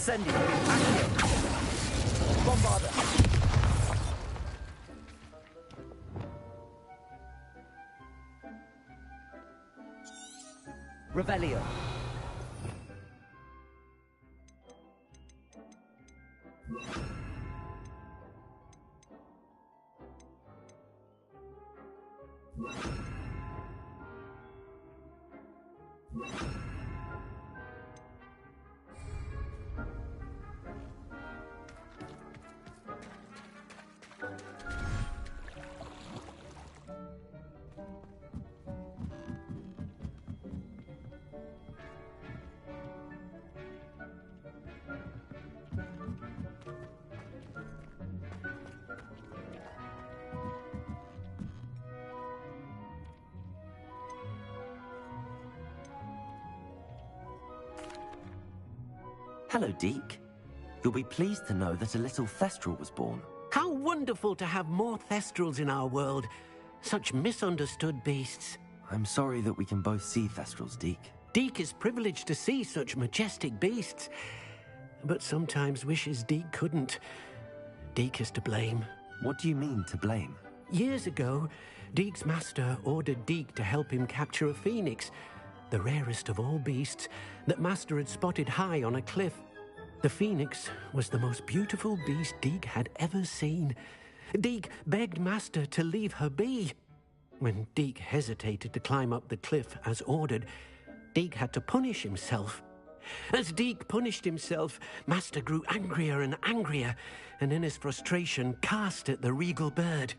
Incendio. Accio. Bombarda. Revelio. Hello, Deke. You'll be pleased to know that a little Thestral was born. How wonderful to have more Thestrals in our world. Such misunderstood beasts. I'm sorry that we can both see Thestrals, Deke. Deke is privileged to see such majestic beasts, but sometimes wishes Deke couldn't. Deke is to blame. What do you mean, to blame? Years ago, Deke's master ordered Deke to help him capture a phoenix, the rarest of all beasts, that Master had spotted high on a cliff. The phoenix was the most beautiful beast Deke had ever seen. Deke begged Master to leave her be. When Deke hesitated to climb up the cliff as ordered, Deke had to punish himself. As Deke punished himself, Master grew angrier and angrier, and in his frustration cast at the regal bird.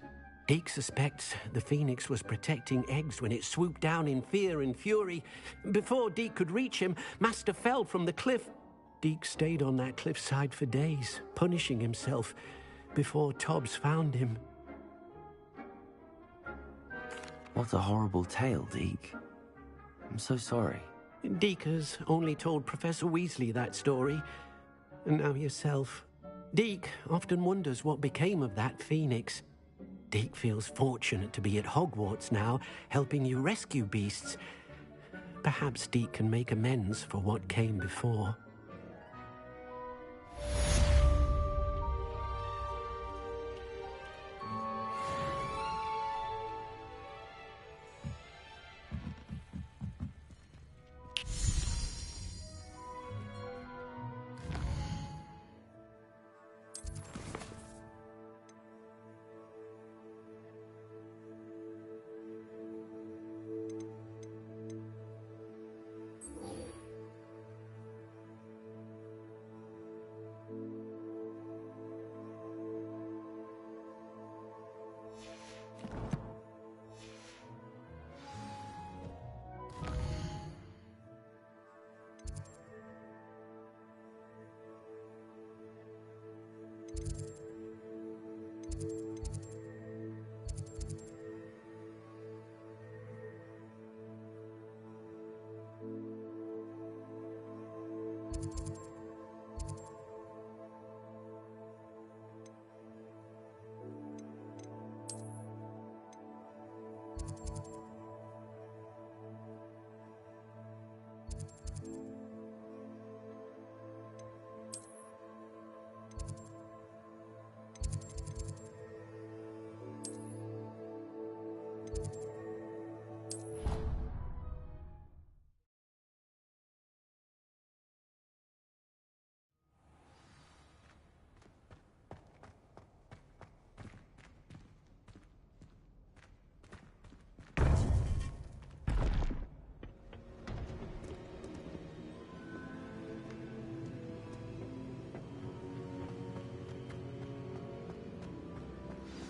Deke suspects the phoenix was protecting eggs when it swooped down in fear and fury. Before Deke could reach him, Master fell from the cliff. Deke stayed on that cliffside for days, punishing himself, before Tobbs found him. What a horrible tale, Deke. I'm so sorry. Deke has only told Professor Weasley that story, and now yourself. Deke often wonders what became of that phoenix. Deke feels fortunate to be at Hogwarts now, helping you rescue beasts. Perhaps Deke can make amends for what came before.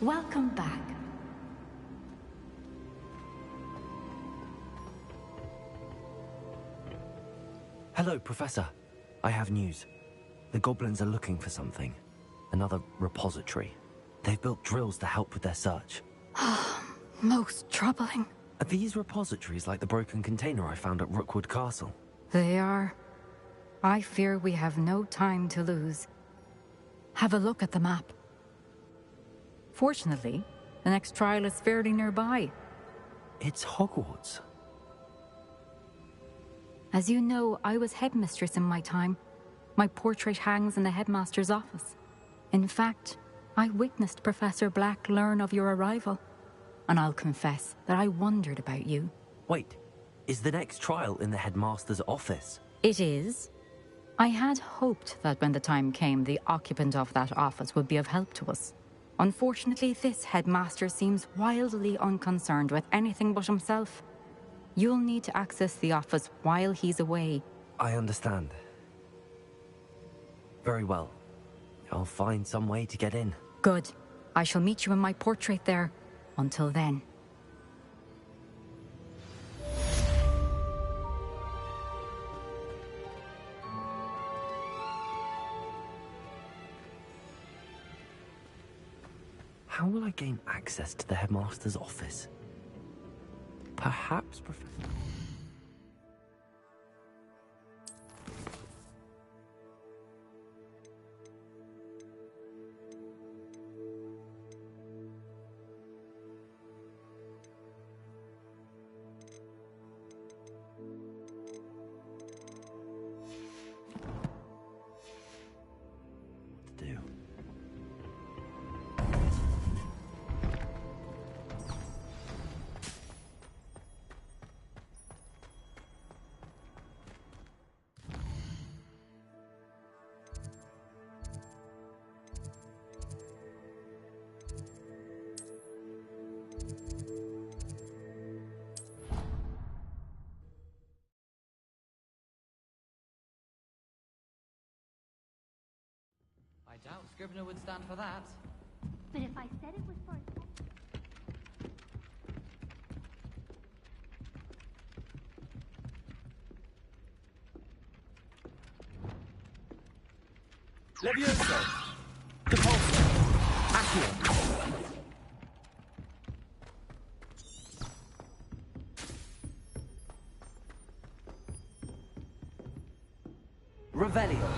Welcome back. Hello, Professor. I have news. The goblins are looking for something. Another repository. They've built drills to help with their search. Most troubling. Are these repositories like the broken container I found at Rookwood Castle? They are. I fear we have no time to lose. Have a look at the map. Fortunately, the next trial is fairly nearby. It's Hogwarts. As you know, I was headmistress in my time. My portrait hangs in the headmaster's office. In fact, I witnessed Professor Black learn of your arrival. And I'll confess that I wondered about you. Wait, is the next trial in the headmaster's office? It is. I had hoped that when the time came, the occupant of that office would be of help to us. Unfortunately, this headmaster seems wildly unconcerned with anything but himself. You'll need to access the office while he's away. I understand. Very well. I'll find some way to get in. Good. I shall meet you in my portrait there. Until then. How will I gain access to the headmaster's office? Perhaps, Professor... What to do? I doubt Scribner would stand for that. But if I said it was for Levioso! Depulso! Accio! Revelio!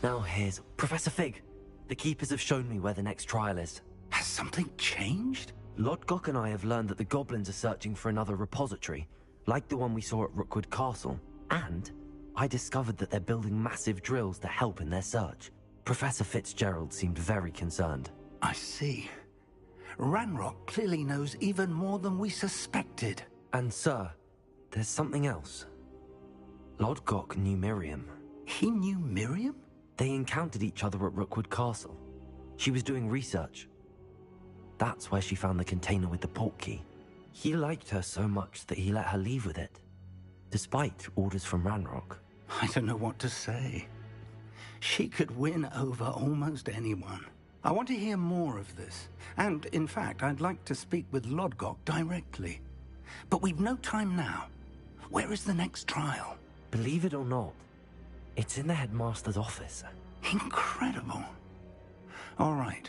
Now here's Professor Fig. The Keepers have shown me where the next trial is. Has something changed? Lodgok and I have learned that the goblins are searching for another repository, like the one we saw at Rookwood Castle. And I discovered that they're building massive drills to help in their search. Professor Fitzgerald seemed very concerned. I see. Ranrock clearly knows even more than we suspected. And sir, there's something else. Lodgok knew Miriam. He knew Miriam? They encountered each other at Rookwood Castle. She was doing research. That's where she found the container with the portkey. He liked her so much that he let her leave with it, despite orders from Ranrock. I don't know what to say. She could win over almost anyone. I want to hear more of this. And, in fact, I'd like to speak with Lodgok directly. But we've no time now. Where is the next trial? Believe it or not, it's in the headmaster's office. Incredible. All right.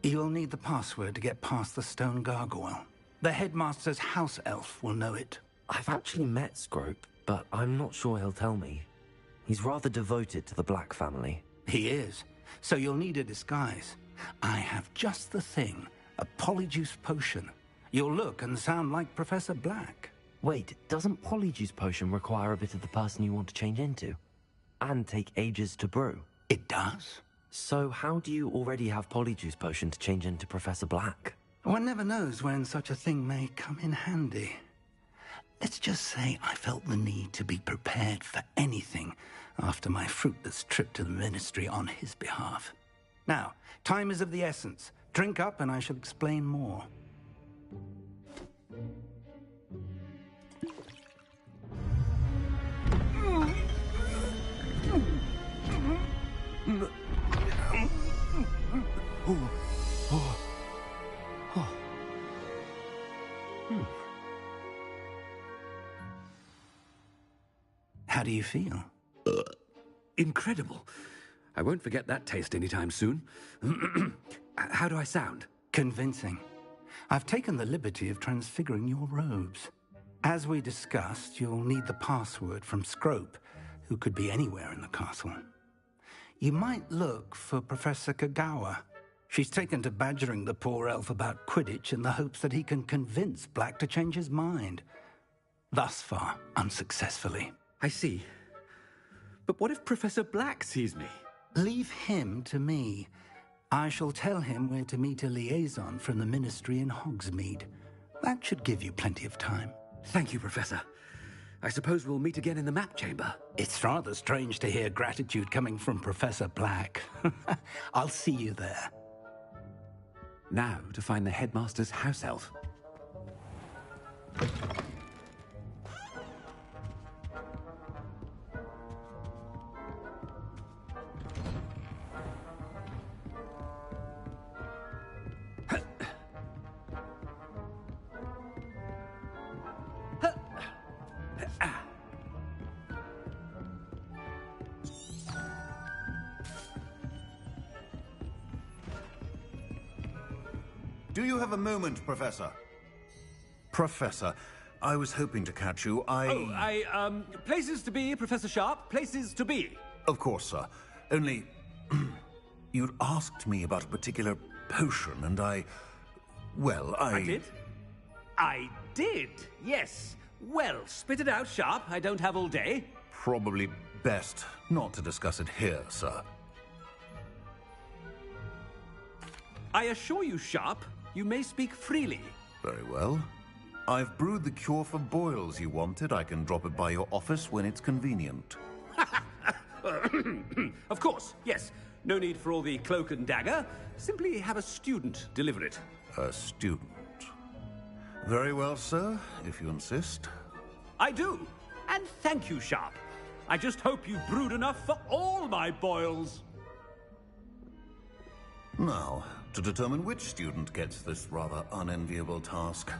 You'll need the password to get past the stone gargoyle. The headmaster's house elf will know it. I've actually met Scrope, but I'm not sure he'll tell me. He's rather devoted to the Black family. He is. So you'll need a disguise. I have just the thing. A polyjuice potion. You'll look and sound like Professor Black. Wait, doesn't Polyjuice Potion require a bit of the person you want to change into? And take ages to brew? It does. So how do you already have Polyjuice Potion to change into Professor Black? One never knows when such a thing may come in handy. Let's just say I felt the need to be prepared for anything after my fruitless trip to the Ministry on his behalf. Now, time is of the essence. Drink up and I shall explain more. How do you feel? Incredible. I won't forget that taste anytime soon. How do I sound? Convincing. I've taken the liberty of transfiguring your robes. As we discussed, you'll need the password from Scrope, who could be anywhere in the castle. You might look for Professor Kagawa. She's taken to badgering the poor elf about Quidditch in the hopes that he can convince Black to change his mind. Thus far, unsuccessfully. I see. But what if Professor Black sees me? Leave him to me. I shall tell him where to meet a liaison from the Ministry in Hogsmeade. That should give you plenty of time. Thank you, Professor. I suppose we'll meet again in the map chamber. It's rather strange to hear gratitude coming from Professor Black. I'll see you there. Now to find the headmaster's house elf. Do you have a moment, Professor? Professor, I was hoping to catch you. Places to be, Professor Sharp. Places to be. Of course, sir. Only... you'd asked me about a particular potion, and I did? I did, yes. Well, spit it out, Sharp. I don't have all day. Probably best not to discuss it here, sir. I assure you, Sharp, you may speak freely. Very well. I've brewed the cure for boils you wanted. I can drop it by your office when it's convenient. Of course, yes. No need for all the cloak and dagger. Simply have a student deliver it. A student. Very well, sir, if you insist. I do. And thank you, Sharp. I just hope you brewed enough for all my boils. Now, to determine which student gets this rather unenviable task.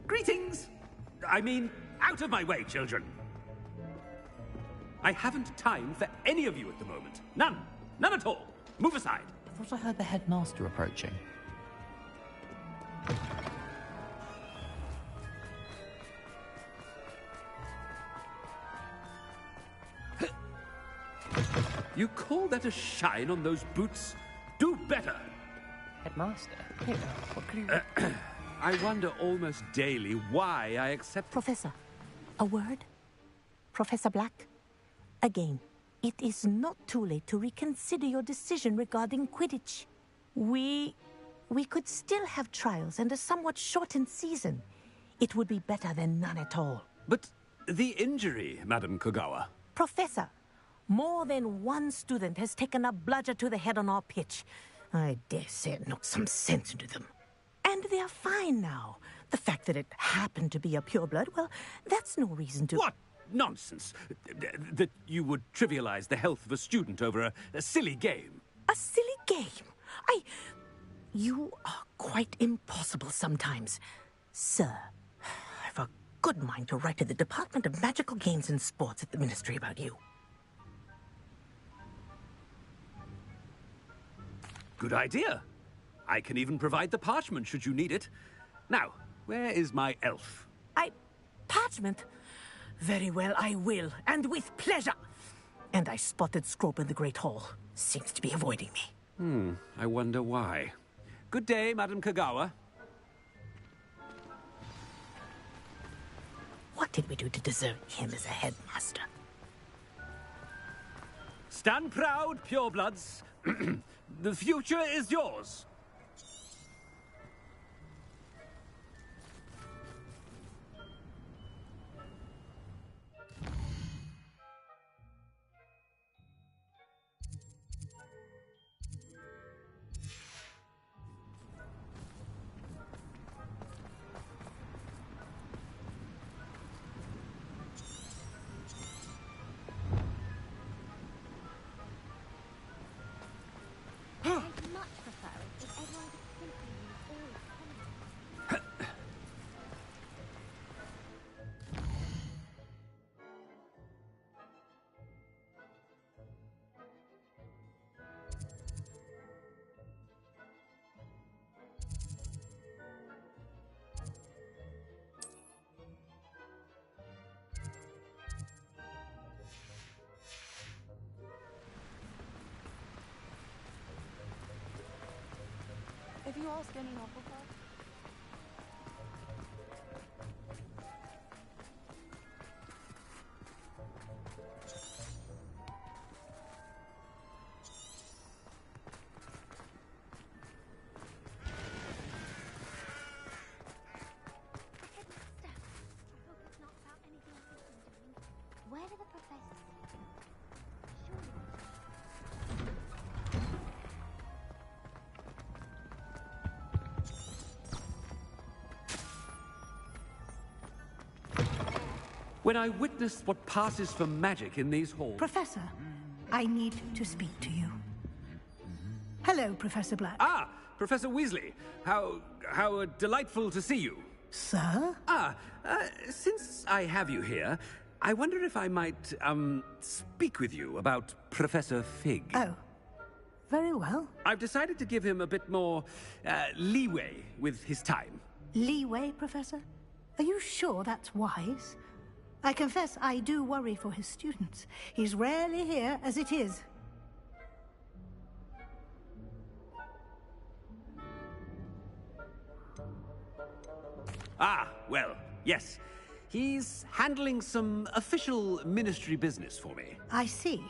Greetings! I mean, out of my way, children. I haven't time for any of you at the moment. None. None at all. Move aside. I thought I heard the headmaster approaching. You call that a shine on those boots? Do better! Headmaster? Here, what could you... I wonder almost daily why I accept... Professor, a word? Professor Black? Again, it is not too late to reconsider your decision regarding Quidditch. We could still have trials and a somewhat shortened season. It would be better than none at all. But the injury, Madam Kogawa. Professor, more than one student has taken a bludger to the head on our pitch. I dare say it knocked some sense into them. And they're fine now. The fact that it happened to be a pureblood, well, that's no reason to... What nonsense! That you would trivialize the health of a student over a silly game. A silly game? You are quite impossible sometimes. Sir, I've a good mind to write to the Department of Magical Games and Sports at the Ministry about you. Good idea. I can even provide the parchment should you need it. Now, where is my elf? Parchment? Very well, I will, and with pleasure. And I spotted Scrope in the Great Hall. Seems to be avoiding me. I wonder why. Good day, Madam Kogawa. What did we do to deserve him as a headmaster? Stand proud, purebloods. The future is yours. you all stand in awful call? Where do the professors sleep? When I witnessed what passes for magic in these halls... Professor, I need to speak to you. Hello, Professor Black. Ah, Professor Weasley. How delightful to see you. Sir? Since I have you here, I wonder if I might, speak with you about Professor Fig. Oh, very well. I've decided to give him a bit more, leeway with his time. Leeway, Professor? Are you sure that's wise? I confess I do worry for his students. He's rarely here as it is. Ah, well, yes. He's handling some official ministry business for me. I see.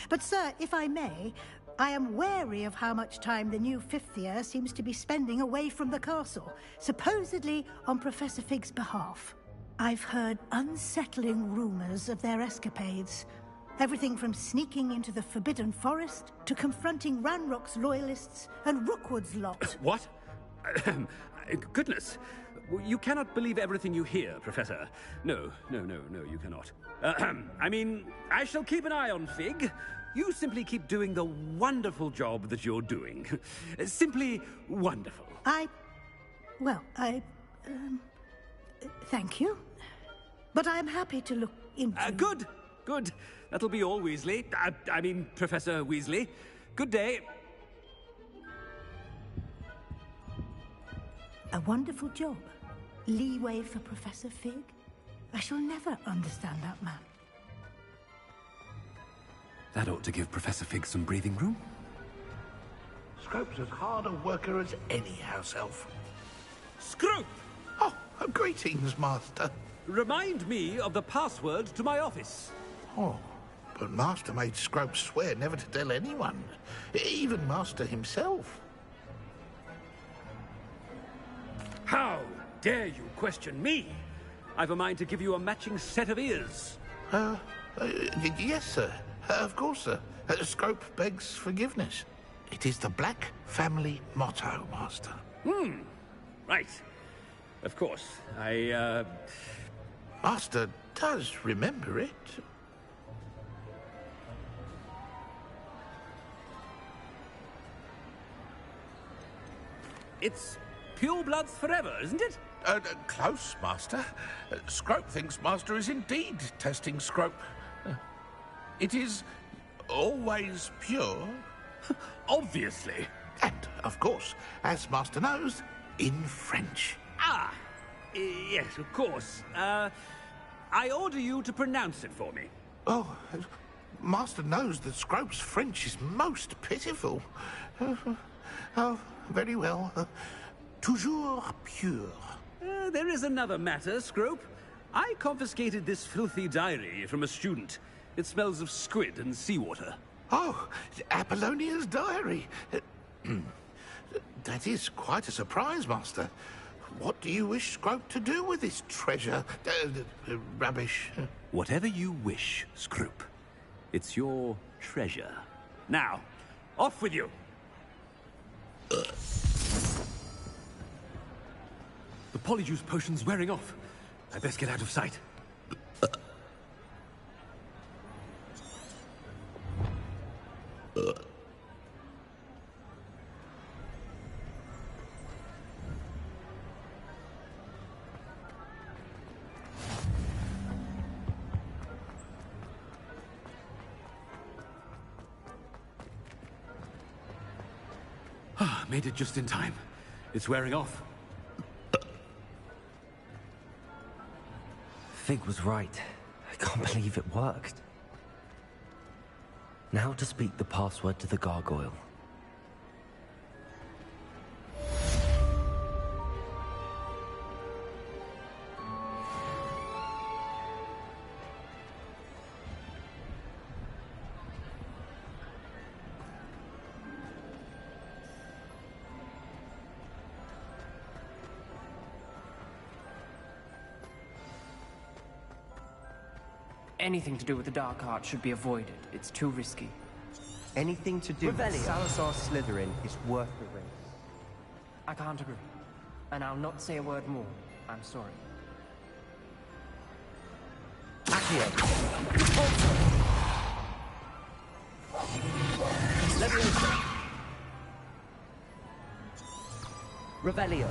But, sir, if I may, I am wary of how much time the new fifth year seems to be spending away from the castle, supposedly on Professor Fig's behalf. I've heard unsettling rumors of their escapades. Everything from sneaking into the Forbidden Forest to confronting Ranrock's loyalists and Rookwood's lot. What? Goodness. You cannot believe everything you hear, Professor. No, you cannot. I mean, I shall keep an eye on Fig. You simply keep doing the wonderful job that you're doing. Simply wonderful. Thank you. But I'm happy to look into... Good. That'll be all, Weasley. I mean, Professor Weasley. Good day. A wonderful job. Leeway for Professor Fig? I shall never understand that man. That ought to give Professor Fig some breathing room. Scrope's as hard a worker as any house elf. Scrope! Oh, greetings, Master. Remind me of the password to my office. Oh, but Master made Scrope swear never to tell anyone, even Master himself. How dare you question me? I've a mind to give you a matching set of ears. Yes, sir. Of course, sir. Scrope begs forgiveness. It is the Black family motto, Master. Right. Of course. Master does remember it. It's pure bloods forever, isn't it? Close, Master. Scrope thinks Master is indeed testing Scrope. It is always pure. Obviously. And, of course, as Master knows, in French. Ah, yes, of course. I order you to pronounce it for me. Oh, Master knows that Scrope's French is most pitiful. Oh, very well. Toujours pure. There is another matter, Scrope. I confiscated this filthy diary from a student. It smells of squid and seawater. Oh, Apollonia's diary. That is quite a surprise, Master. What do you wish Scrope to do with this treasure? Rubbish. Whatever you wish, Scrope. It's your treasure. Now, off with you. The Polyjuice potion's wearing off. I best get out of sight. Made it just in time. It's wearing off. Fig was right. I can't believe it worked. Now to speak the password to the gargoyle. Anything to do with the Dark Art should be avoided. It's too risky. Anything to do with Salazar Slytherin is worth the risk. I can't agree. And I'll not say a word more. I'm sorry. Accio! Leviosa! Revelio!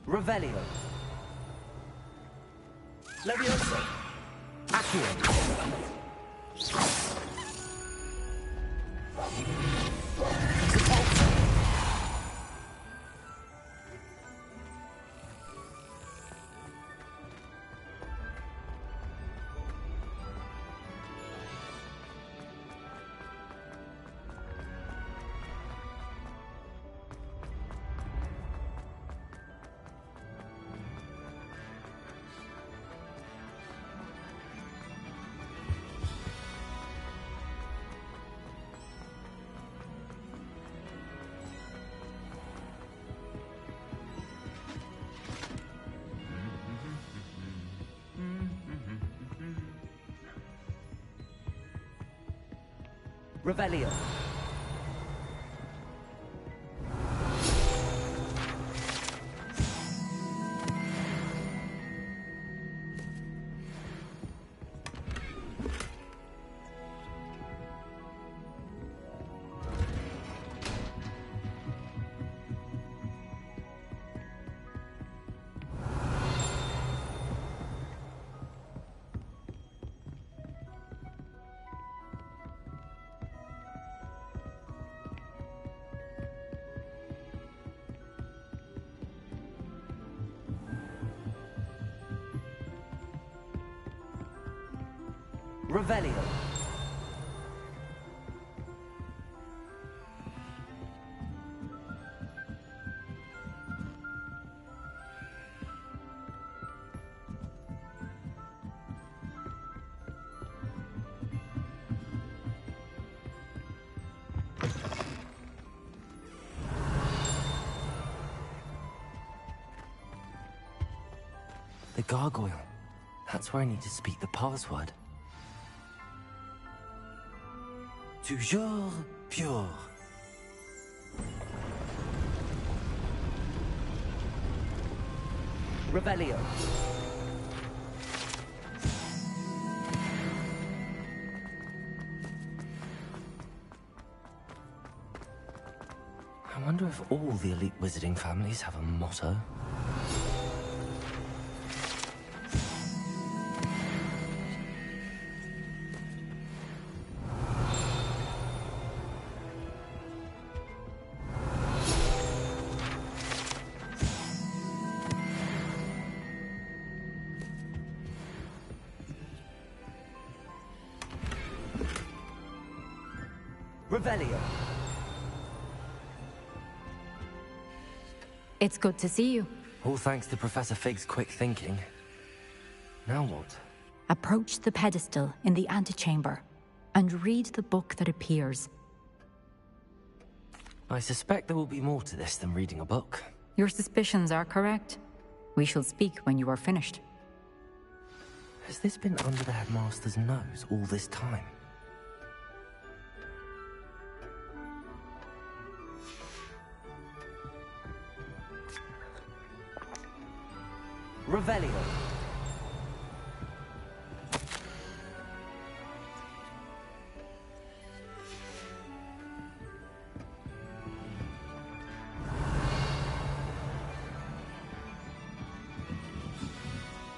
Revelio. Leviosa. Accio. Revelio. Revelio. The gargoyle. That's where I need to speak the password. Toujours pure. Revelio. I wonder if all the elite wizarding families have a motto. Revelio. It's good to see you. All thanks to Professor Fig's quick thinking. Now what? Approach the pedestal in the antechamber and read the book that appears. I suspect there will be more to this than reading a book. Your suspicions are correct. We shall speak when you are finished. Has this been under the headmaster's nose all this time? Revelio.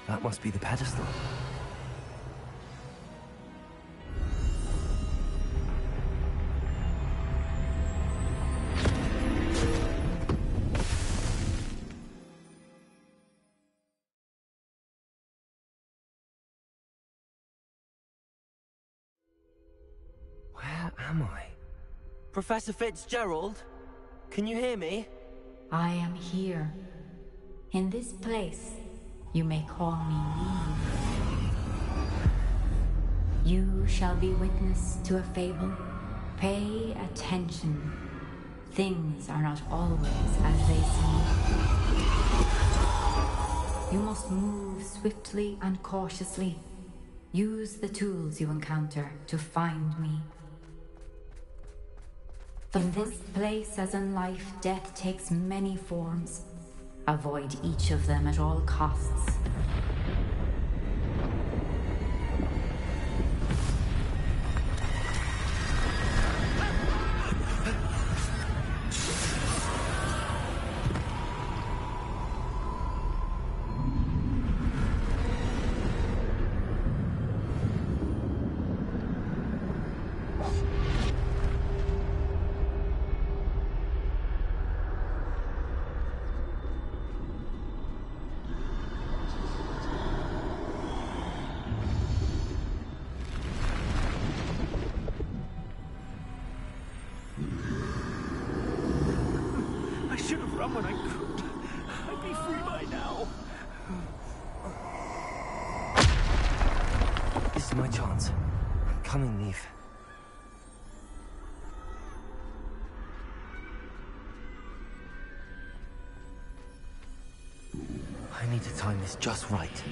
That must be the pedestal. Where am I? Professor Fitzgerald? Can you hear me? I am here. In this place, you may call me Neve. You shall be witness to a fable. Pay attention. Things are not always as they seem. You must move swiftly and cautiously. Use the tools you encounter to find me. In this place, as in life, death takes many forms. Avoid each of them at all costs. When I could, I'd be free by now. This is my chance. I'm coming, Neve. I need to time this just right.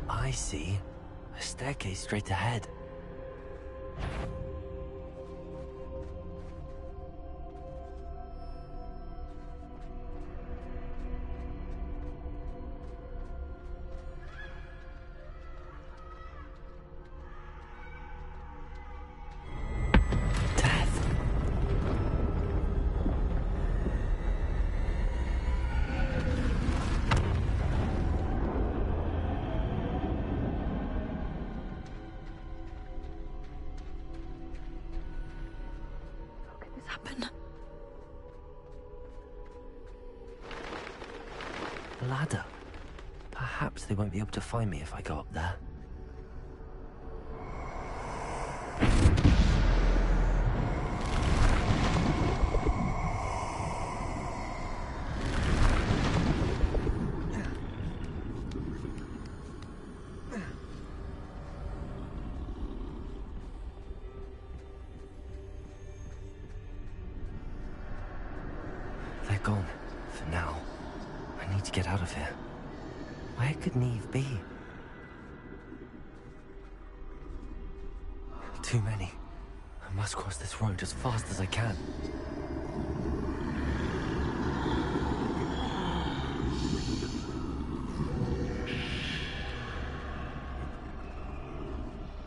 I see. A staircase straight ahead. Ladder. Perhaps they won't be able to find me if I go up there. They're gone, for now. I need to get out of here. Where could Neve be? Too many. I must cross this road as fast as I can.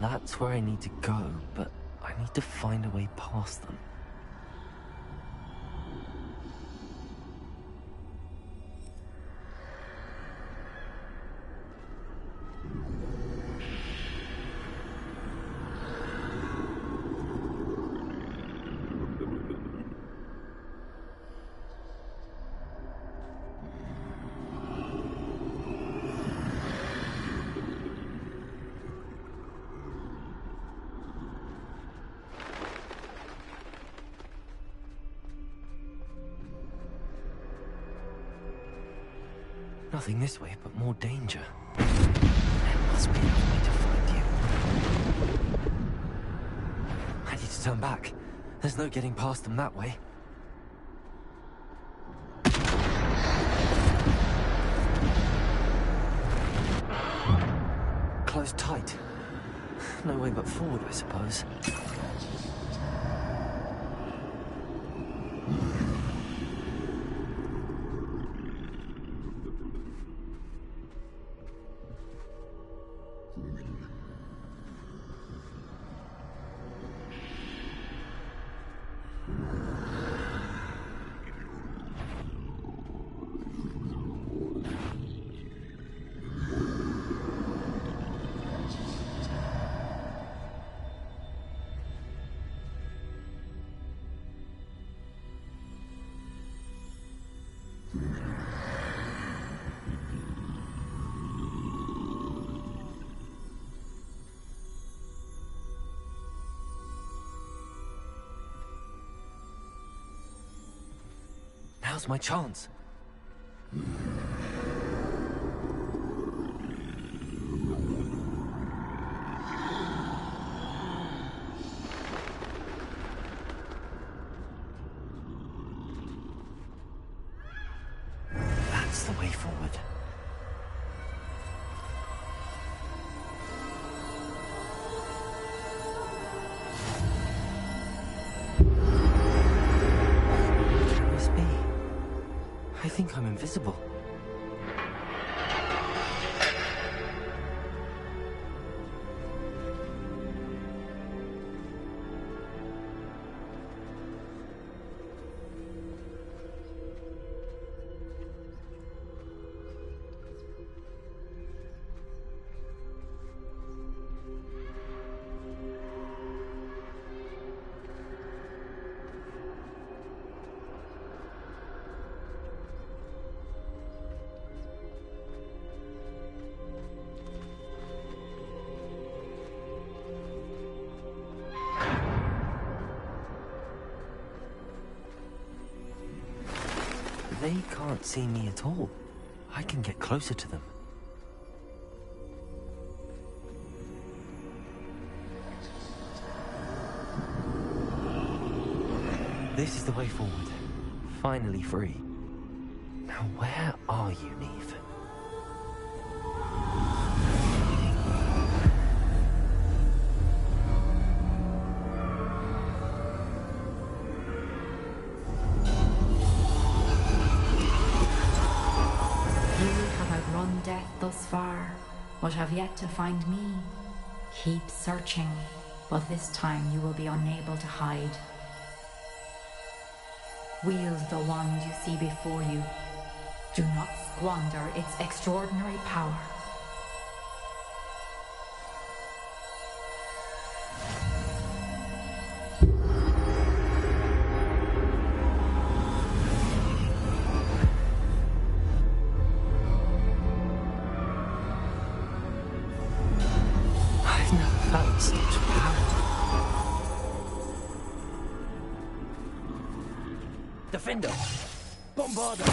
That's where I need to go, but I need to find a way past them. Nothing this way, but more danger. There must be another way to find you. turn back. There's no getting past them that way. Closed tight. No way but forward, I suppose. Now's my chance. That's the way forward. I think I'm invisible. They can't see me at all. I can get closer to them. This is the way forward. Finally free. Now where are you, Neve? Death thus far, but have yet to find me. Keep searching, but this time you will be unable to hide. Wield the wand you see before you. Do not squander its extraordinary power. Defender! Bombarda!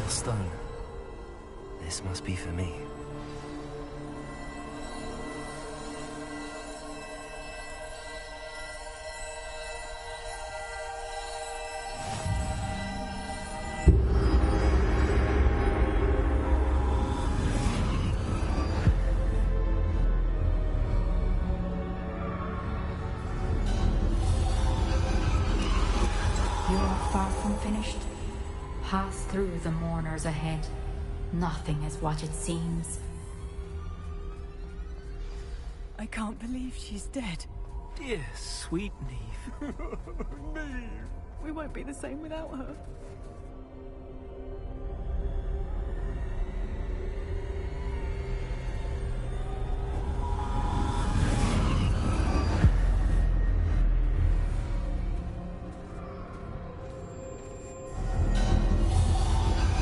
Stone. This must be for me. You are far from finished. Pass through the mourners ahead. Nothing is what it seems. I can't believe she's dead. Dear sweet Neve. Neve! We won't be the same without her.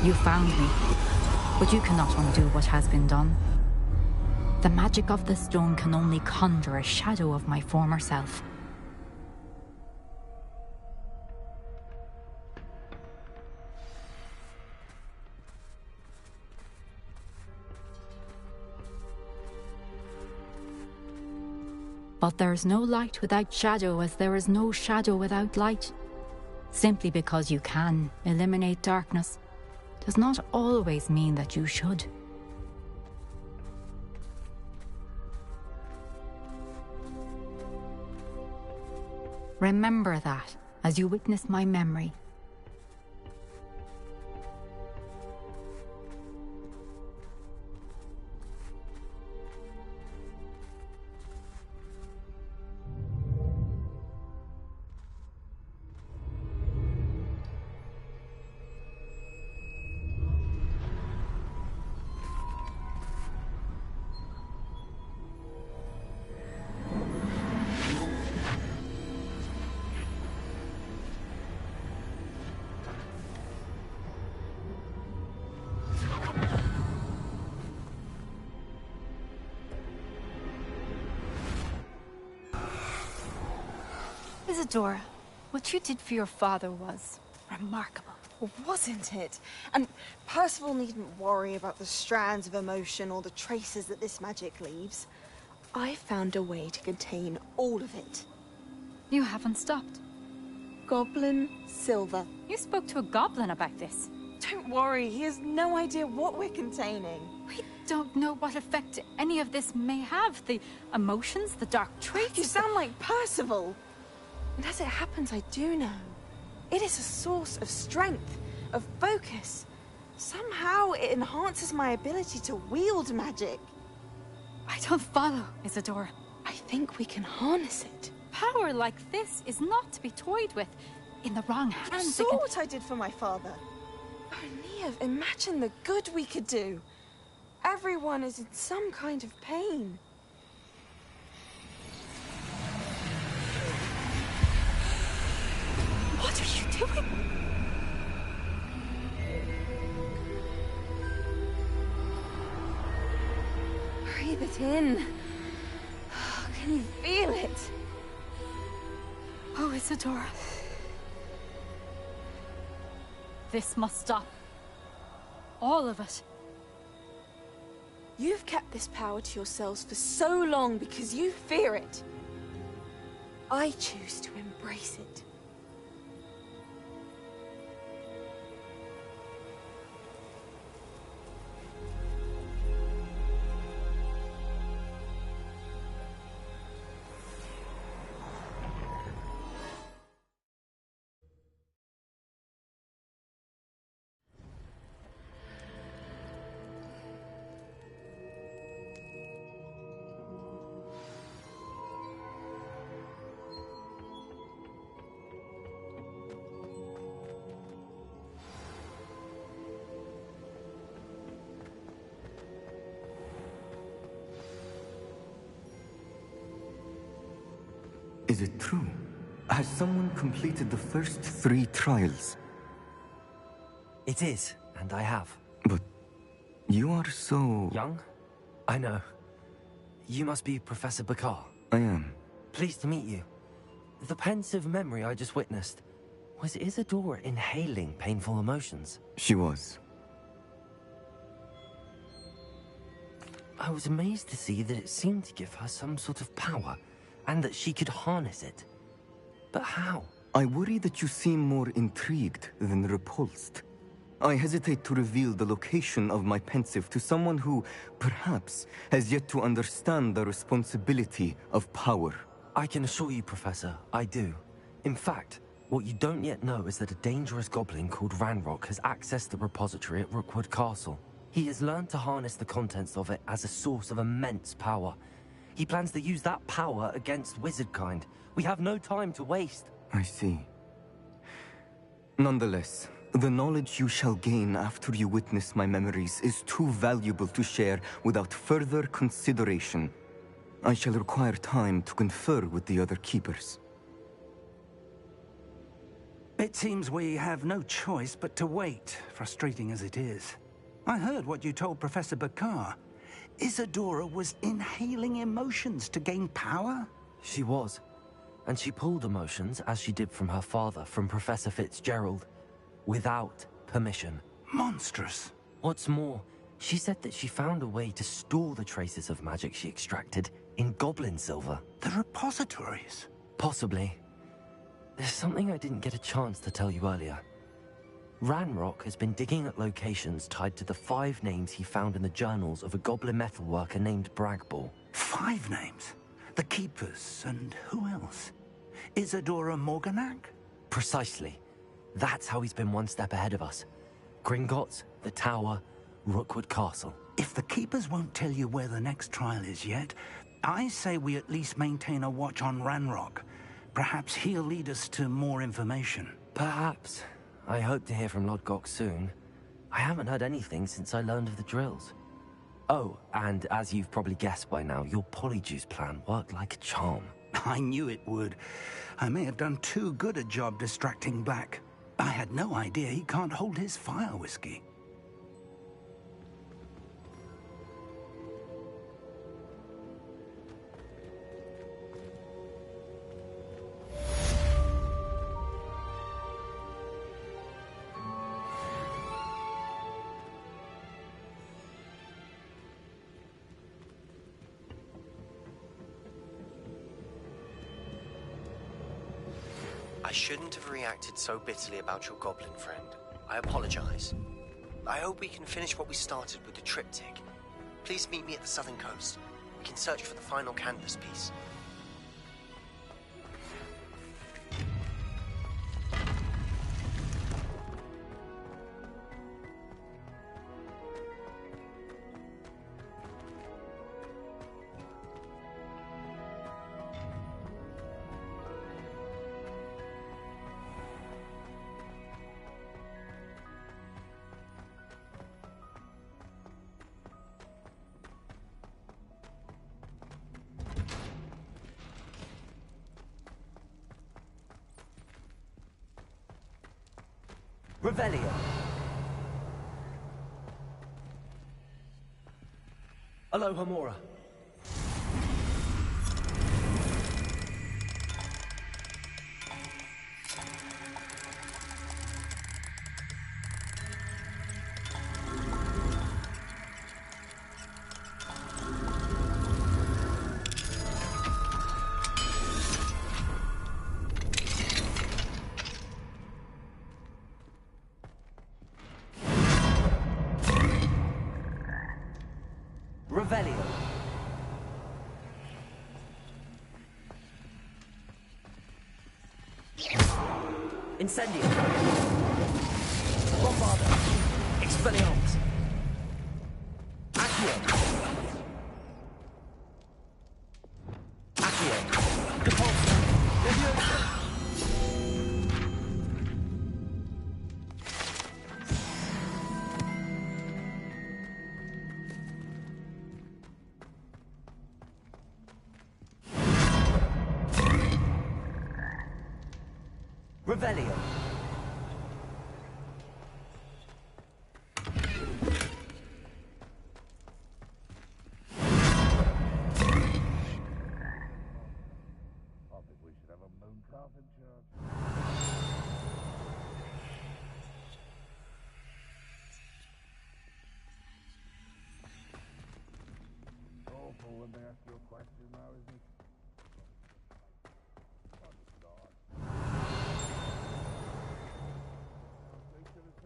You found me, but you cannot undo what has been done. The magic of the stone can only conjure a shadow of my former self. But there is no light without shadow, as there is no shadow without light. Simply because you can eliminate darkness does not always mean that you should. Remember that as you witness my memory. Isadora, what you did for your father was remarkable. Wasn't it? And Percival needn't worry about the strands of emotion or the traces that this magic leaves. I found a way to contain all of it. You haven't stopped. Goblin Silver. You spoke to a goblin about this. Don't worry, he has no idea what we're containing. We don't know what effect any of this may have. The emotions, the dark traits. You sound like Percival. And as it happens, I do know. It is a source of strength, of focus. Somehow it enhances my ability to wield magic. I don't follow, Isadora. I think we can harness it. Power like this is not to be toyed with. In the wrong hands, You saw what I did for my father. Oh, Neve, imagine the good we could do. Everyone is in some kind of pain. What are you doing? Breathe it in. Can you feel it? Oh, Isadora. This must stop. All of it. You've kept this power to yourselves for so long because you fear it. I choose to embrace it. Is it true? Has someone completed the first 3 trials? It is, and I have. But you are so... Young? I know. You must be Professor Bakar. I am. Pleased to meet you. The pensive memory I just witnessed, was Isadora inhaling painful emotions? She was. I was amazed to see that it seemed to give her some sort of power, and that she could harness it. But how? I worry that you seem more intrigued than repulsed. I hesitate to reveal the location of my pensive to someone who, perhaps, has yet to understand the responsibility of power. I can assure you, Professor, I do. In fact, what you don't yet know is that a dangerous goblin called Ranrock has accessed the repository at Rookwood Castle. He has learned to harness the contents of it as a source of immense power. He plans to use that power against wizardkind. We have no time to waste. I see. Nonetheless, the knowledge you shall gain after you witness my memories is too valuable to share without further consideration. I shall require time to confer with the other keepers. It seems we have no choice but to wait, frustrating as it is. I heard what you told Professor Bakar. Isadora was inhaling emotions to gain power? She was. And she pulled emotions, as she did from her father, from Professor Fitzgerald, without permission. Monstrous. What's more, she said that she found a way to store the traces of magic she extracted in goblin silver. The repositories? Possibly. There's something I didn't get a chance to tell you earlier. Ranrock has been digging at locations tied to the 5 names he found in the journals of a goblin metalworker named Bragball. 5 names? The Keepers, and who else? Isadora Morganac? Precisely. That's how he's been one step ahead of us. Gringotts, the Tower, Rookwood Castle. If the Keepers won't tell you where the next trial is yet, I say we at least maintain a watch on Ranrock. Perhaps he'll lead us to more information. Perhaps. I hope to hear from Lodgok soon. I haven't heard anything since I learned of the drills. Oh, and as you've probably guessed by now, your Polyjuice plan worked like a charm. I knew it would. I may have done too good a job distracting Black. I had no idea he can't hold his fire whiskey. I shouldn't have reacted so bitterly about your goblin friend. I apologize. I hope we can finish what we started with the triptych. Please meet me at the southern coast. We can search for the final canvas piece. Revelio. Alohomora. Revelio. Incendio. Bombarda. Expelliarmus. Accio. Accio. Depulso. Leviosa. Revelio. Awful when they ask you a question now, isn't it?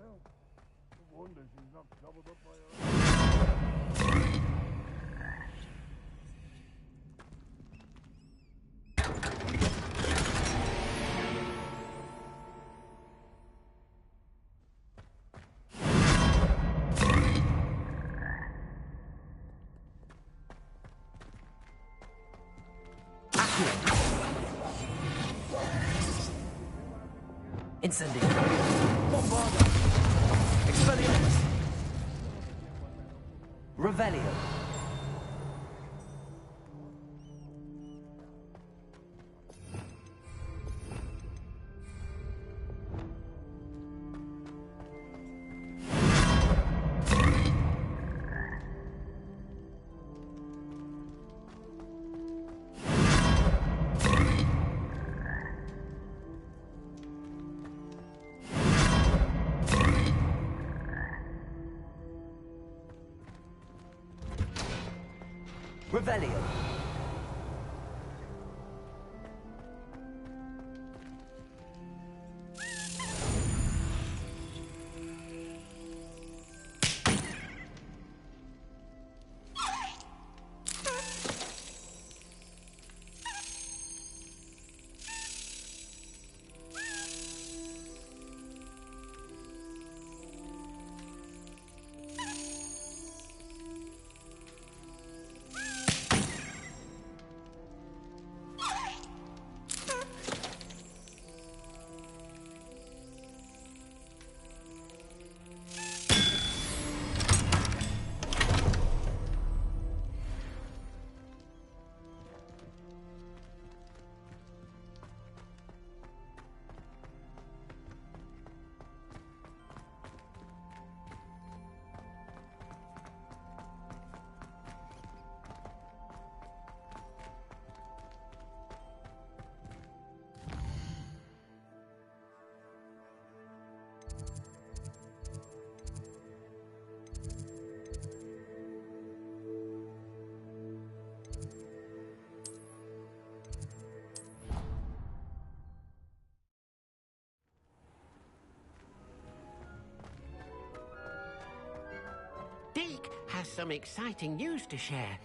No wonder she's not gobbled up by her. Incendio. Bombarda. Expelliarmus. Revelio. Revelio. has some exciting news to share.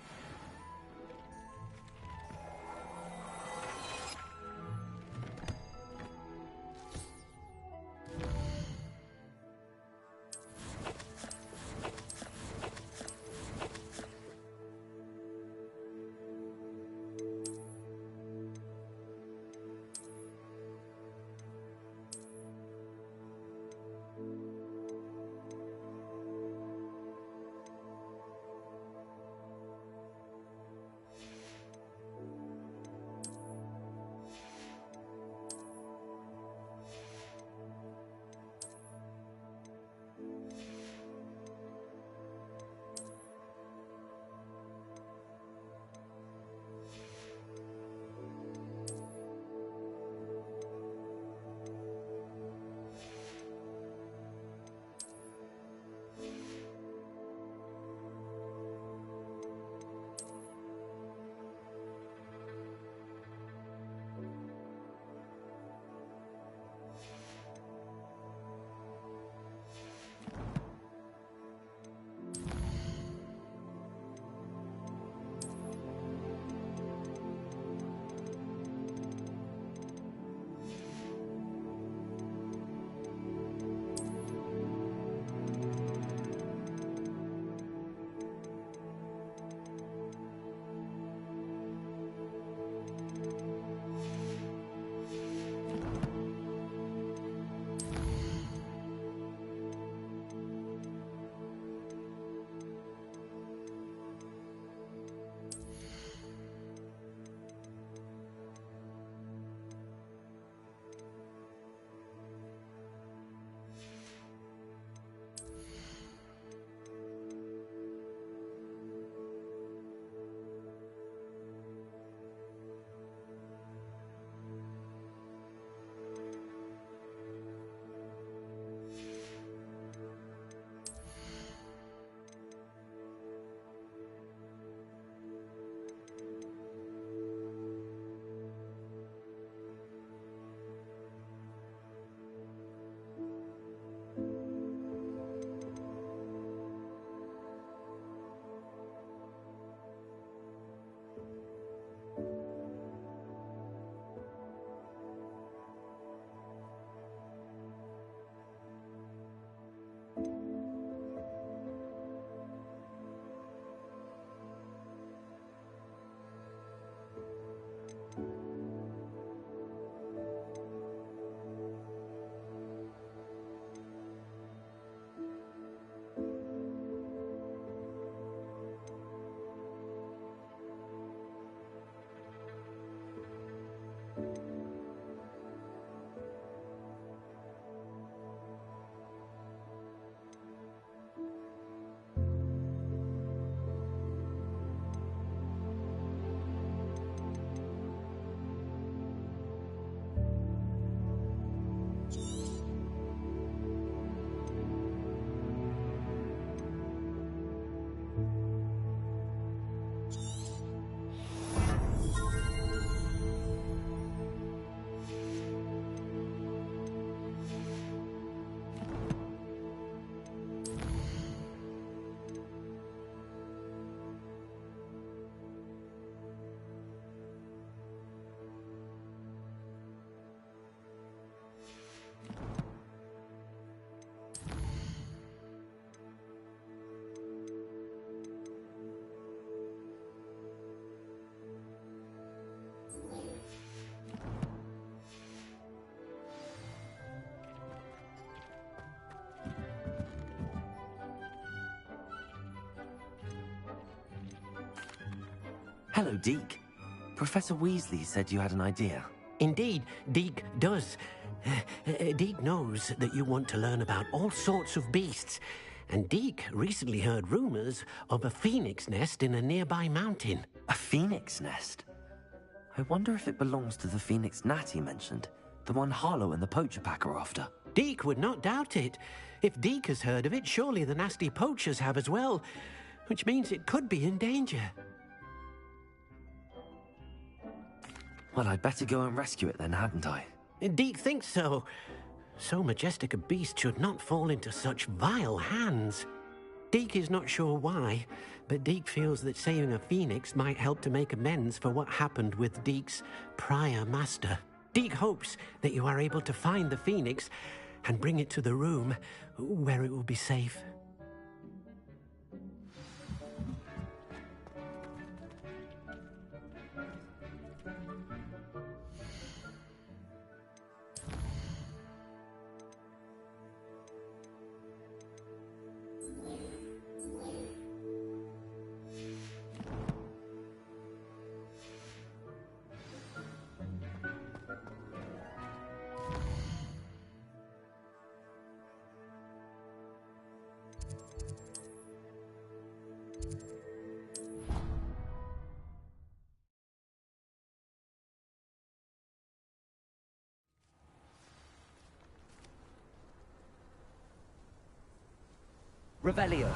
Hello, Deke. Professor Weasley said you had an idea. Indeed, Deke does. Deke knows that you want to learn about all sorts of beasts, and Deke recently heard rumors of a phoenix nest in a nearby mountain. A phoenix nest? I wonder if it belongs to the phoenix gnat he mentioned, the one Harlow and the poacher pack are after. Deke would not doubt it. If Deke has heard of it, surely the nasty poachers have as well, which means it could be in danger. Well, I'd better go and rescue it then, hadn't I? Deke thinks so. So majestic a beast should not fall into such vile hands. Deke is not sure why, but Deke feels that saving a phoenix might help to make amends for what happened with Deke's prior master. Deke hopes that you are able to find the phoenix and bring it to the room where it will be safe. Revelio.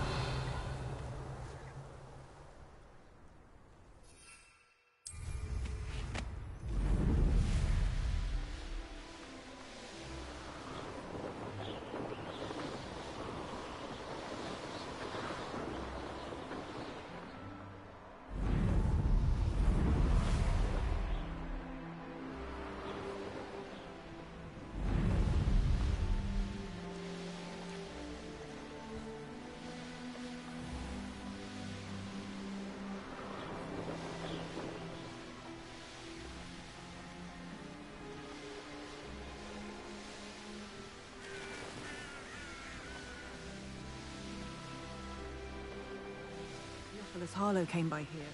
Theophilus Harlow came by here.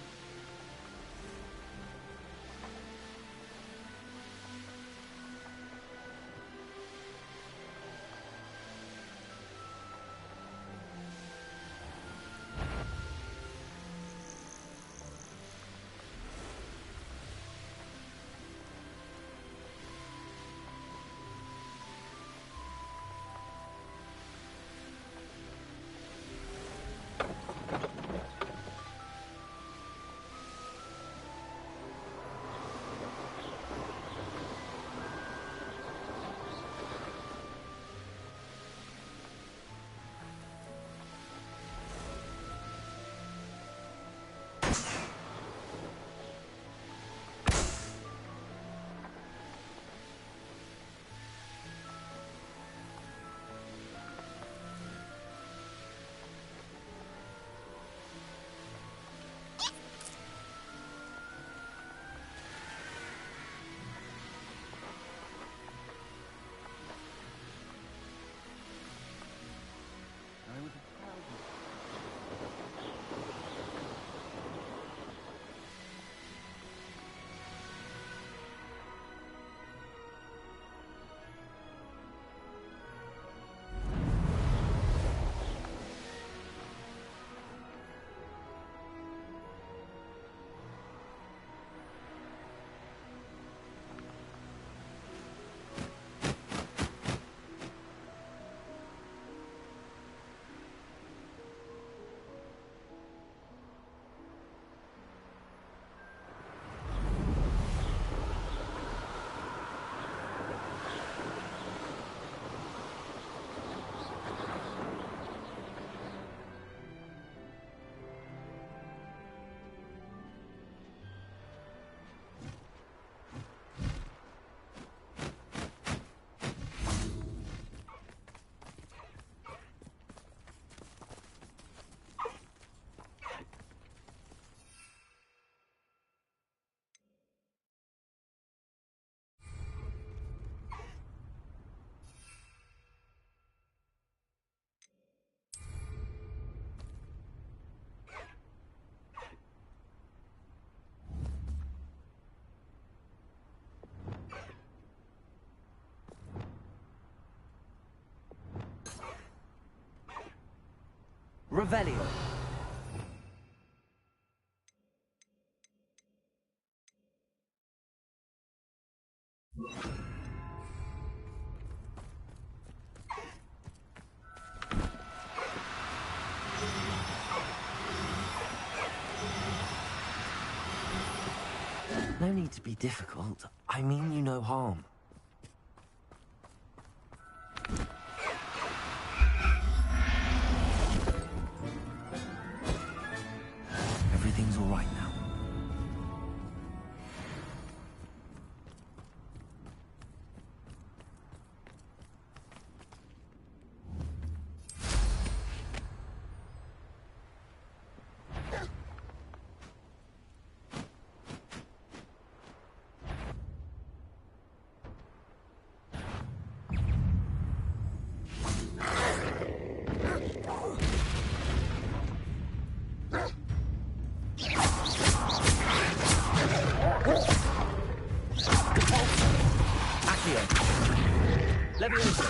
Revelio. No need to be difficult. I mean you no harm. Leviosa.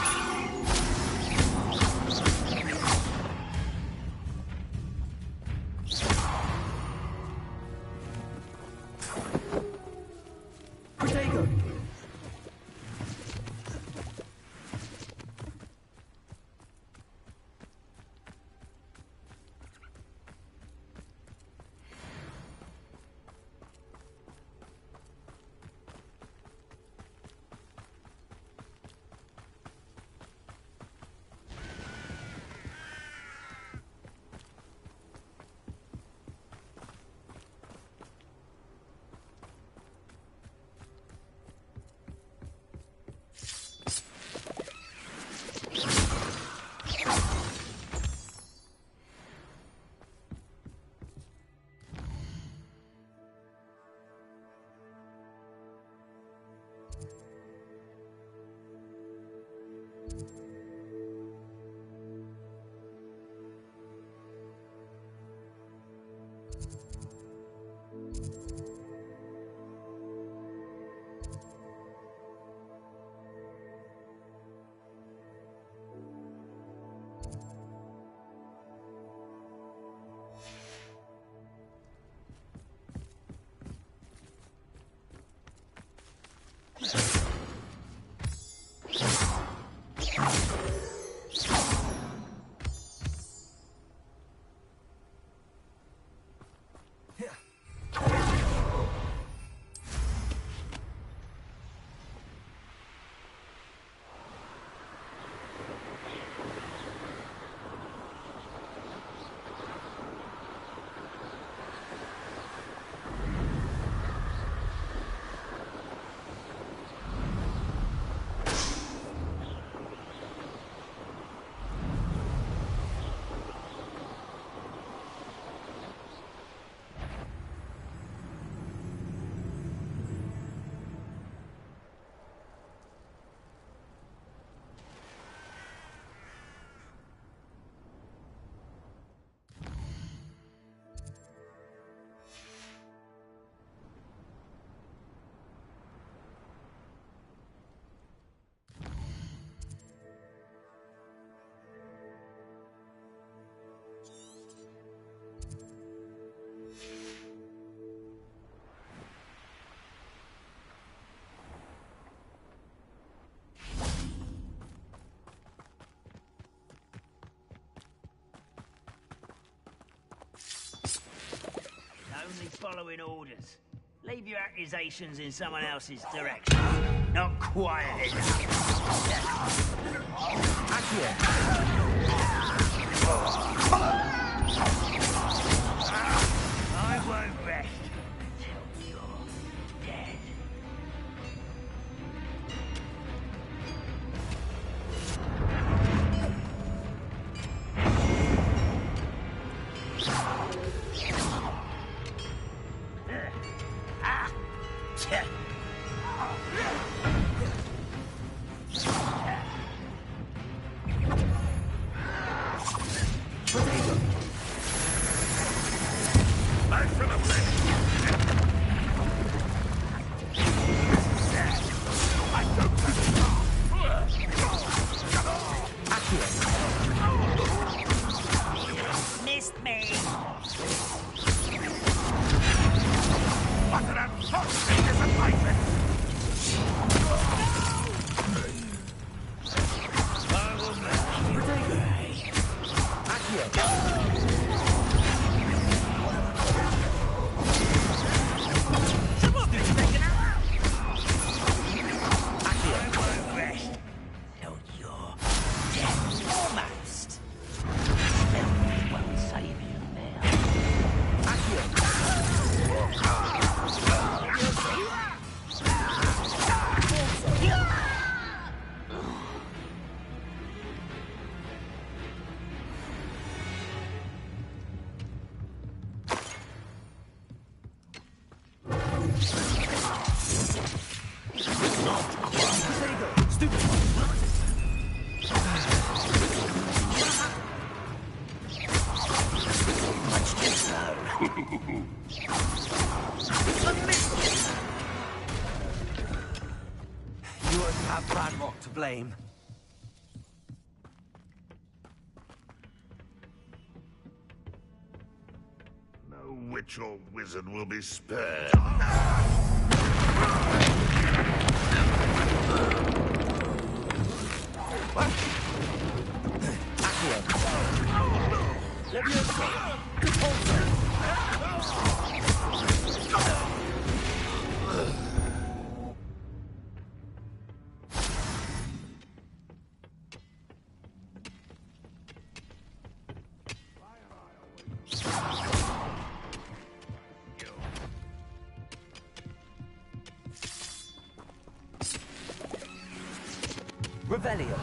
Protego. Only following orders. Leave your accusations in someone else's direction. Not quiet enough. I won't rest until you're dead. Missed me. What an unfortunate disappointment. I will make someone be taken out. I won't rest till you're dead. Almost. There won't save you now. You are not Ranrock to blame. No witch or wizard will be spared. Revelio.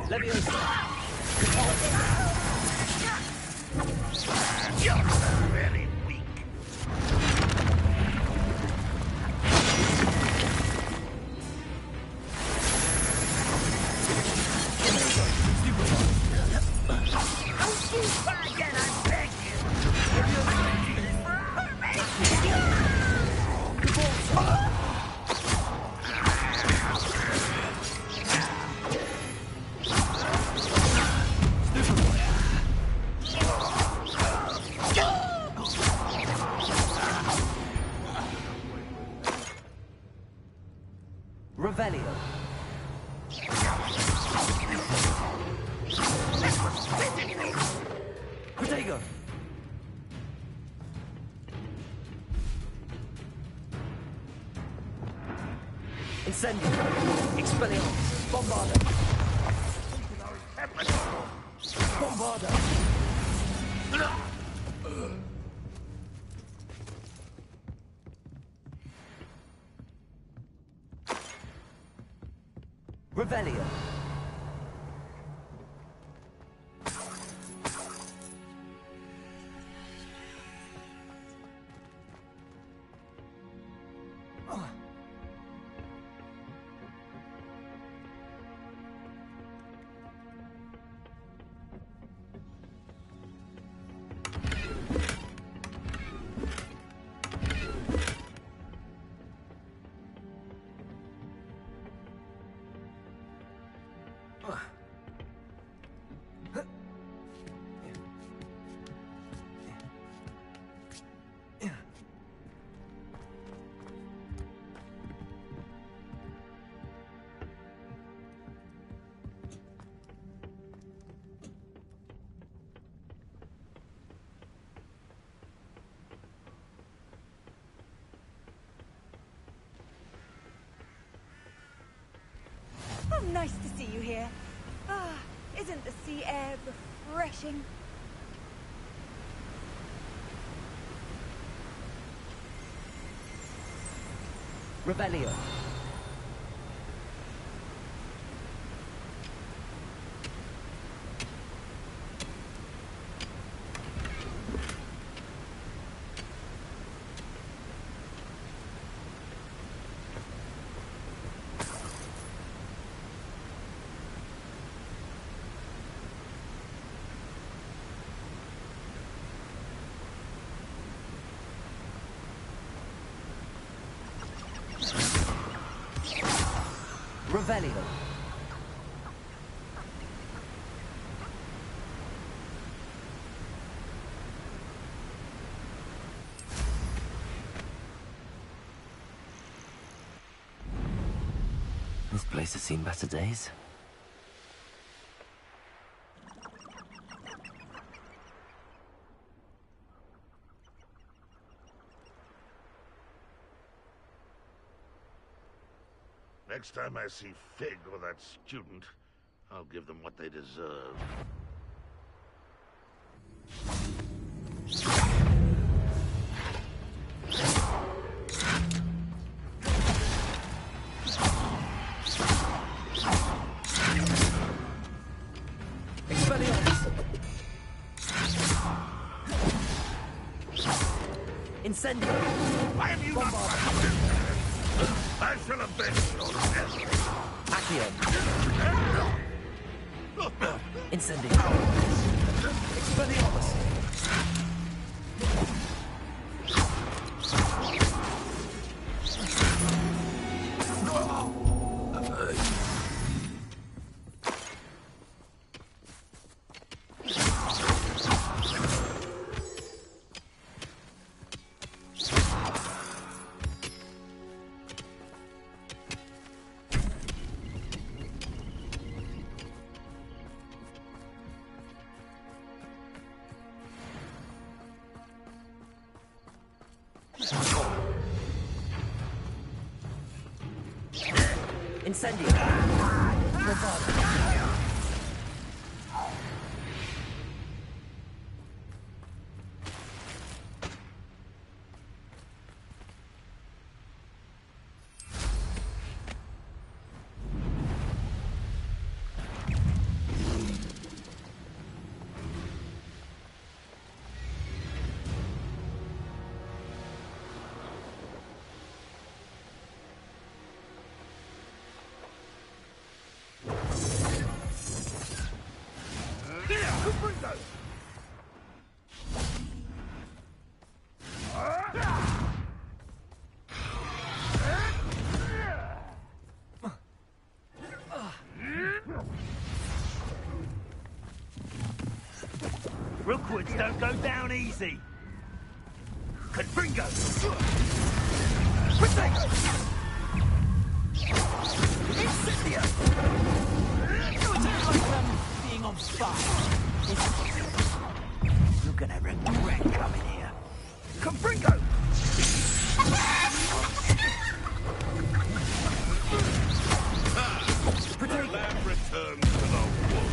Very weak. Revelio. Protego. Incendio. Expelliarmus. Bombarda. Bombarda. Revelio. Oh, nice to see you here. Ah, isn't the sea air refreshing? Revelio. Revelio. This place has seen better days. Next time I see Fig or that student, I'll give them what they deserve. Incendio! Why have you not found him? I shall avenge your death. Accio! Incendio! Expelliarmus! Incendio! Rookwoods don't go down easy. Confringo! Protego! Incendio! Being on fire. You're gonna regret coming here. Confringo! The lamb returns to the wolf.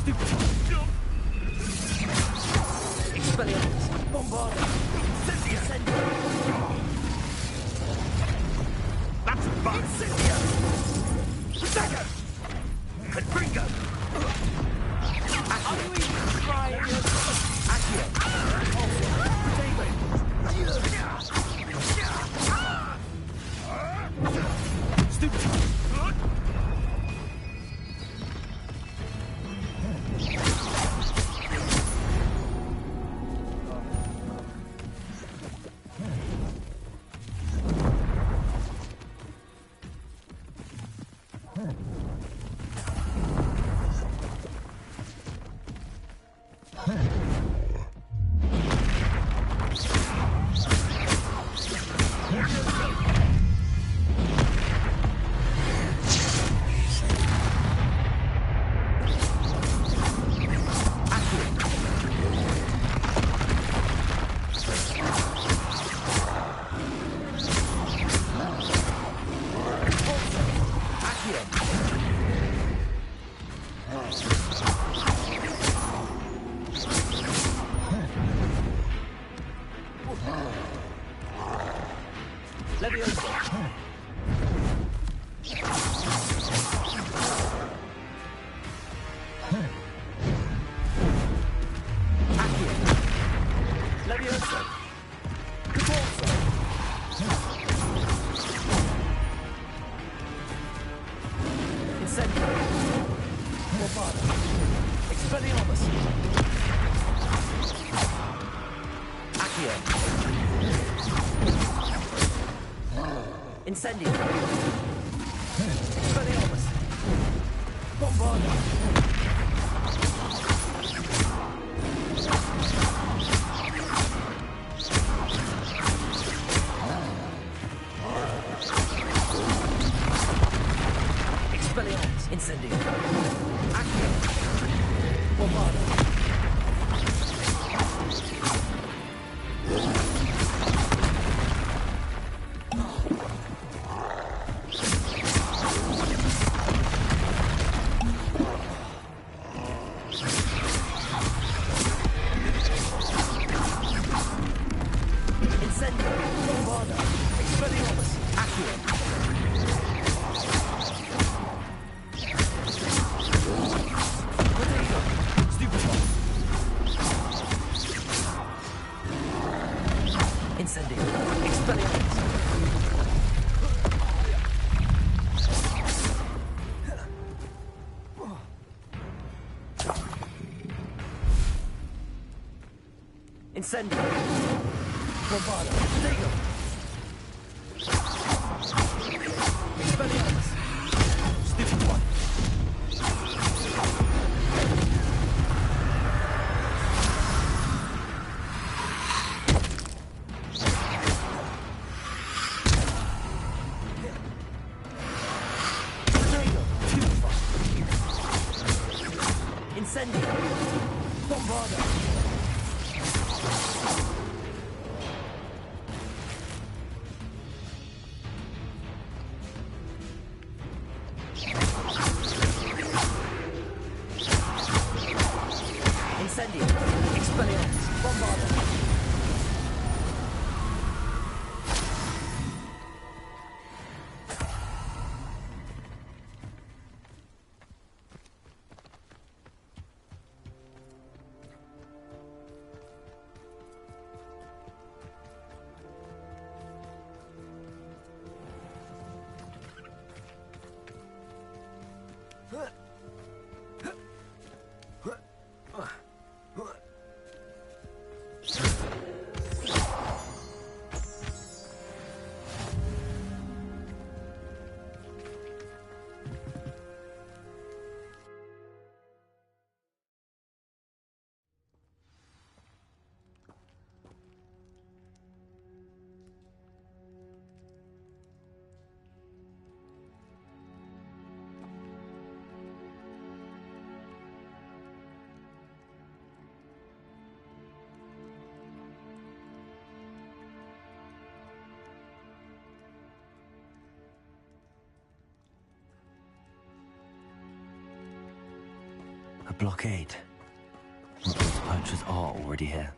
Stupid. Expelliarmus! Bombarda! Incendio! That's fun! Incendio! Protego! Confringo! Are you even trying? Accio! Stupid! Incendio! Expelliarmus! Bombarda! Expelliarmus! Incendio! Accio! Bombarda! Stupid. Incendio! Bombarda! Protego! Expelliarmus! Stiffen one! Protego! Incendio! Bombarda! Incendio! Expelliarmus! Bombarda! A blockade. Those poachers are already here.